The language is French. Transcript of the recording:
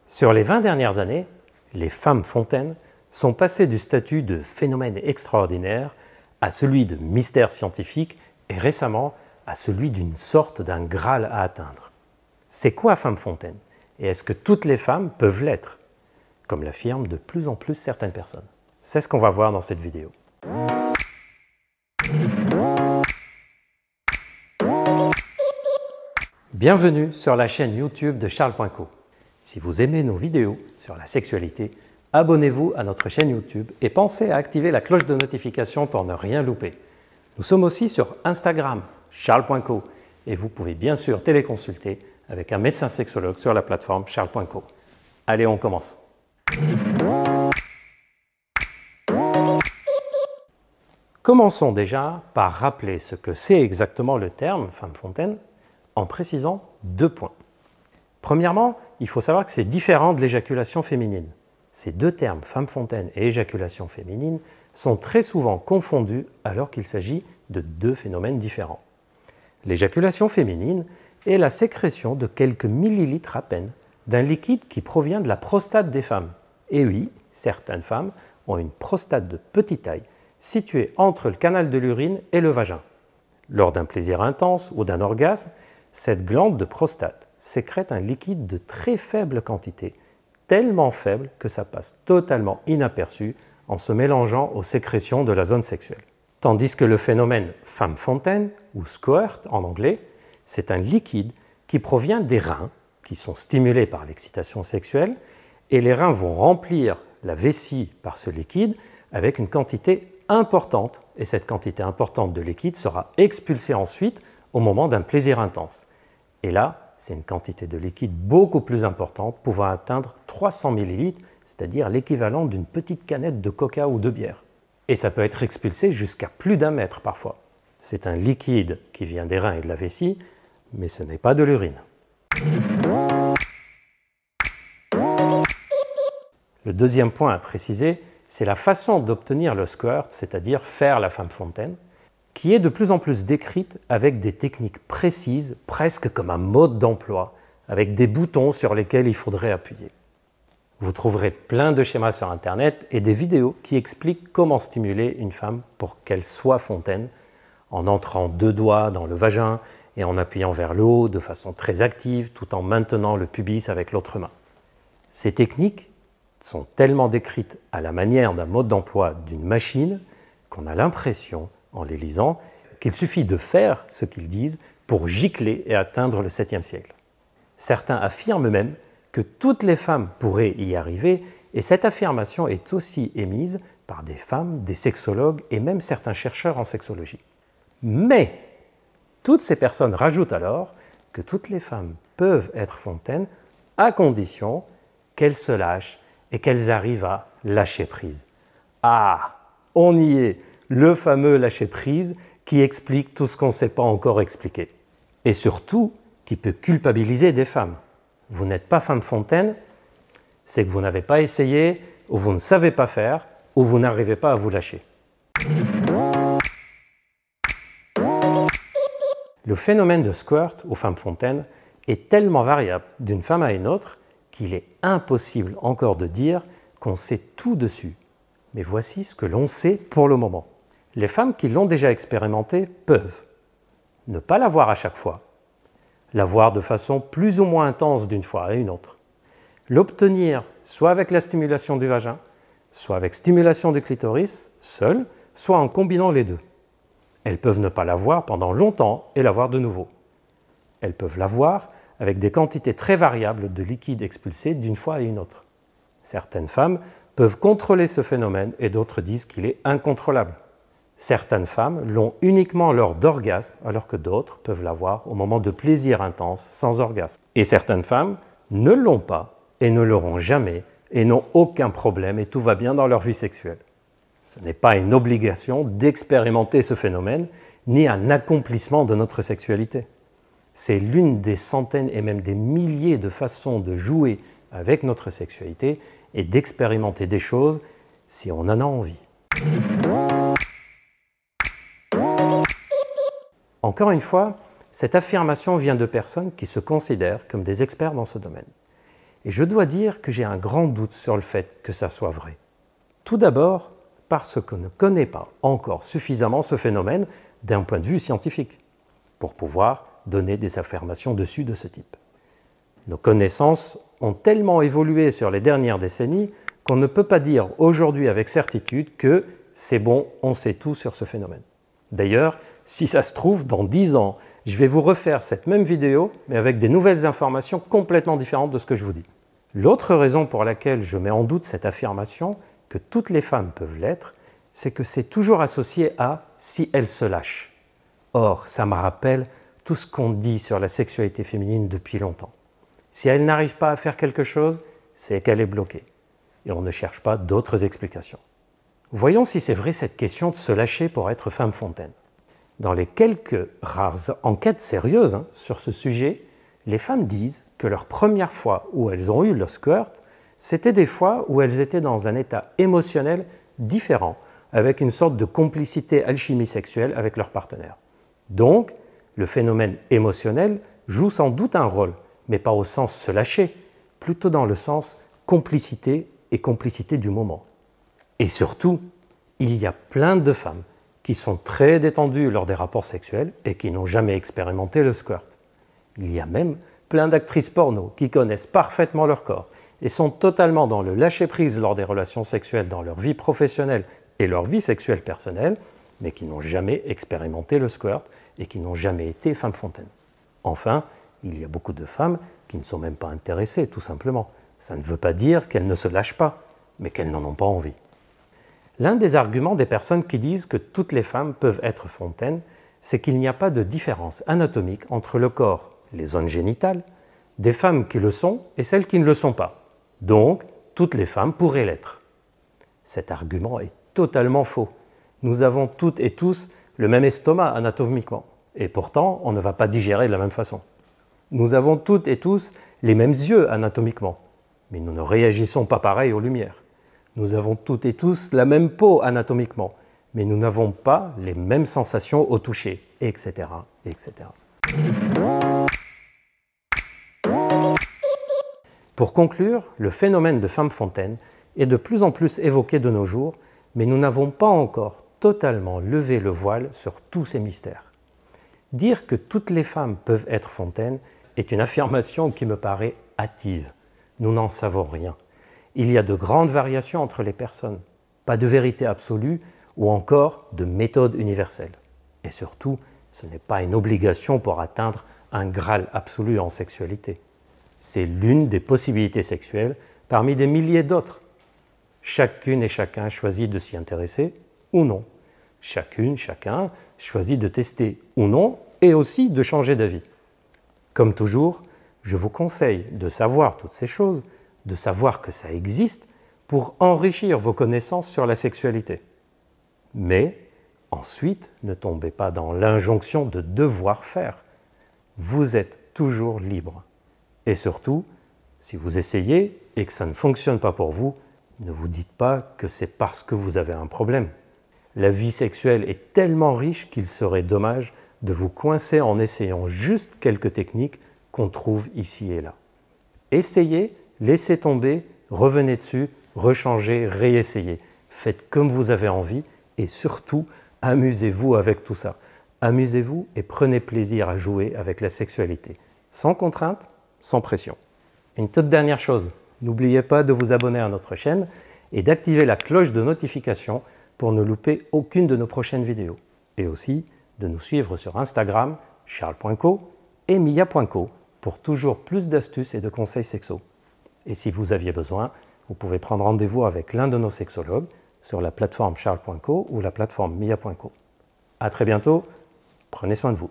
Sur les 20 dernières années, les femmes fontaines sont passées du statut de phénomène extraordinaire à celui de mystère scientifique et récemment à celui d'une sorte d'un Graal à atteindre. C'est quoi femme fontaine? Et est-ce que toutes les femmes peuvent l'être? Comme l'affirment de plus en plus certaines personnes. C'est ce qu'on va voir dans cette vidéo. Bienvenue sur la chaîne YouTube de Charles.co. Si vous aimez nos vidéos sur la sexualité, abonnez-vous à notre chaîne YouTube et pensez à activer la cloche de notification pour ne rien louper. Nous sommes aussi sur Instagram, Charles.co, et vous pouvez bien sûr téléconsulter avec un médecin sexologue sur la plateforme Charles.co. Allez, on commence. Commençons déjà par rappeler ce que c'est exactement le terme femme fontaine en précisant 2 points. Premièrement, il faut savoir que c'est différent de l'éjaculation féminine. Ces 2 termes, femme fontaine et éjaculation féminine, sont très souvent confondus alors qu'il s'agit de 2 phénomènes différents. L'éjaculation féminine est la sécrétion de quelques millilitres à peine d'un liquide qui provient de la prostate des femmes. Et oui, certaines femmes ont une prostate de petite taille située entre le canal de l'urine et le vagin. Lors d'un plaisir intense ou d'un orgasme, cette glande de prostate sécrète un liquide de très faible quantité, tellement faible que ça passe totalement inaperçu en se mélangeant aux sécrétions de la zone sexuelle. Tandis que le phénomène femme fontaine, ou squirt en anglais, c'est un liquide qui provient des reins, qui sont stimulés par l'excitation sexuelle, et les reins vont remplir la vessie par ce liquide avec une quantité importante, et cette quantité importante de liquide sera expulsée ensuite au moment d'un plaisir intense. Et là, c'est une quantité de liquide beaucoup plus importante, pouvant atteindre 300 ml, c'est-à-dire l'équivalent d'une petite canette de coca ou de bière. Et ça peut être expulsé jusqu'à plus d'1 mètre parfois. C'est un liquide qui vient des reins et de la vessie, mais ce n'est pas de l'urine. Le deuxième point à préciser, c'est la façon d'obtenir le squirt, c'est-à-dire faire la femme fontaine, qui est de plus en plus décrite avec des techniques précises, presque comme un mode d'emploi, avec des boutons sur lesquels il faudrait appuyer. Vous trouverez plein de schémas sur Internet et des vidéos qui expliquent comment stimuler une femme pour qu'elle soit fontaine, en entrant 2 doigts dans le vagin et en appuyant vers le haut de façon très active, tout en maintenant le pubis avec l'autre main. Ces techniques sont tellement décrites à la manière d'un mode d'emploi d'une machine qu'on a l'impression, en les lisant, qu'il suffit de faire ce qu'ils disent pour gicler et atteindre le 7e siècle. Certains affirment même que toutes les femmes pourraient y arriver, et cette affirmation est aussi émise par des femmes, des sexologues et même certains chercheurs en sexologie. Mais toutes ces personnes rajoutent alors que toutes les femmes peuvent être fontaines à condition qu'elles se lâchent et qu'elles arrivent à lâcher prise. Ah, on y est, le fameux lâcher prise qui explique tout ce qu'on ne sait pas encore expliquer. Et surtout, qui peut culpabiliser des femmes. Vous n'êtes pas femme fontaine, c'est que vous n'avez pas essayé, ou vous ne savez pas faire, ou vous n'arrivez pas à vous lâcher. Le phénomène de squirt ou femme fontaine est tellement variable d'une femme à une autre qu'il est impossible encore de dire qu'on sait tout dessus. Mais voici ce que l'on sait pour le moment. Les femmes qui l'ont déjà expérimenté peuvent ne pas l'avoir à chaque fois, l'avoir de façon plus ou moins intense d'une fois à une autre, l'obtenir soit avec la stimulation du vagin, soit avec stimulation du clitoris, seule, soit en combinant les 2. Elles peuvent ne pas l'avoir pendant longtemps et l'avoir de nouveau. Elles peuvent l'avoir avec des quantités très variables de liquide expulsé d'une fois à une autre. Certaines femmes peuvent contrôler ce phénomène et d'autres disent qu'il est incontrôlable. Certaines femmes l'ont uniquement lors d'orgasme, alors que d'autres peuvent l'avoir au moment de plaisir intense, sans orgasme. Et certaines femmes ne l'ont pas et ne l'auront jamais et n'ont aucun problème et tout va bien dans leur vie sexuelle. Ce n'est pas une obligation d'expérimenter ce phénomène, ni un accomplissement de notre sexualité. C'est l'une des centaines et même des milliers de façons de jouer avec notre sexualité et d'expérimenter des choses si on en a envie. Encore une fois, cette affirmation vient de personnes qui se considèrent comme des experts dans ce domaine. Et je dois dire que j'ai un grand doute sur le fait que ça soit vrai. Tout d'abord, parce qu'on ne connaît pas encore suffisamment ce phénomène d'un point de vue scientifique pour pouvoir donner des affirmations dessus de ce type. Nos connaissances ont tellement évolué sur les dernières décennies qu'on ne peut pas dire aujourd'hui avec certitude que c'est bon, on sait tout sur ce phénomène. D'ailleurs, si ça se trouve, dans 10 ans, je vais vous refaire cette même vidéo, mais avec des nouvelles informations complètement différentes de ce que je vous dis. L'autre raison pour laquelle je mets en doute cette affirmation, que toutes les femmes peuvent l'être, c'est que c'est toujours associé à « si elles se lâchent ». Or, ça me rappelle tout ce qu'on dit sur la sexualité féminine depuis longtemps. Si elle n'arrive pas à faire quelque chose, c'est qu'elle est bloquée. Et on ne cherche pas d'autres explications. Voyons si c'est vrai cette question de se lâcher pour être femme fontaine. Dans les quelques rares enquêtes sérieuses sur ce sujet, les femmes disent que leur première fois où elles ont eu le squirt, c'était des fois où elles étaient dans un état émotionnel différent, avec une sorte de complicité alchimie sexuelle avec leur partenaire. Donc, le phénomène émotionnel joue sans doute un rôle, mais pas au sens se lâcher, plutôt dans le sens complicité et complicité du moment. Et surtout, il y a plein de femmes qui sont très détendues lors des rapports sexuels et qui n'ont jamais expérimenté le squirt. Il y a même plein d'actrices porno qui connaissent parfaitement leur corps et sont totalement dans le lâcher-prise lors des relations sexuelles dans leur vie professionnelle et leur vie sexuelle personnelle, mais qui n'ont jamais expérimenté le squirt et qui n'ont jamais été femme fontaine. Enfin, il y a beaucoup de femmes qui ne sont même pas intéressées, tout simplement. Ça ne veut pas dire qu'elles ne se lâchent pas, mais qu'elles n'en ont pas envie. L'un des arguments des personnes qui disent que toutes les femmes peuvent être fontaines, c'est qu'il n'y a pas de différence anatomique entre le corps, les zones génitales, des femmes qui le sont et celles qui ne le sont pas. Donc, toutes les femmes pourraient l'être. Cet argument est totalement faux. Nous avons toutes et tous le même estomac anatomiquement, et pourtant, on ne va pas digérer de la même façon. Nous avons toutes et tous les mêmes yeux anatomiquement, mais nous ne réagissons pas pareil aux lumières. Nous avons toutes et tous la même peau anatomiquement, mais nous n'avons pas les mêmes sensations au toucher, etc., etc. Pour conclure, le phénomène de femme fontaine est de plus en plus évoqué de nos jours, mais nous n'avons pas encore totalement levé le voile sur tous ces mystères. Dire que toutes les femmes peuvent être fontaines est une affirmation qui me paraît hâtive. Nous n'en savons rien. Il y a de grandes variations entre les personnes, pas de vérité absolue ou encore de méthode universelle. Et surtout, ce n'est pas une obligation pour atteindre un Graal absolu en sexualité. C'est l'une des possibilités sexuelles parmi des milliers d'autres. Chacune et chacun choisit de s'y intéresser ou non. Chacune, chacun choisit de tester ou non et aussi de changer d'avis. Comme toujours, je vous conseille de savoir toutes ces choses, de savoir que ça existe pour enrichir vos connaissances sur la sexualité. Mais ensuite, ne tombez pas dans l'injonction de devoir faire. Vous êtes toujours libre. Et surtout, si vous essayez et que ça ne fonctionne pas pour vous, ne vous dites pas que c'est parce que vous avez un problème. La vie sexuelle est tellement riche qu'il serait dommage de vous coincer en essayant juste quelques techniques qu'on trouve ici et là. Essayez, laissez tomber, revenez dessus, rechangez, réessayez. Faites comme vous avez envie et surtout, amusez-vous avec tout ça. Amusez-vous et prenez plaisir à jouer avec la sexualité. Sans contrainte, sans pression. Une toute dernière chose, n'oubliez pas de vous abonner à notre chaîne et d'activer la cloche de notification pour ne louper aucune de nos prochaines vidéos. Et aussi de nous suivre sur Instagram, charles.co et mia.co pour toujours plus d'astuces et de conseils sexo. Et si vous aviez besoin, vous pouvez prendre rendez-vous avec l'un de nos sexologues sur la plateforme charles.co ou la plateforme mia.co. À très bientôt, prenez soin de vous.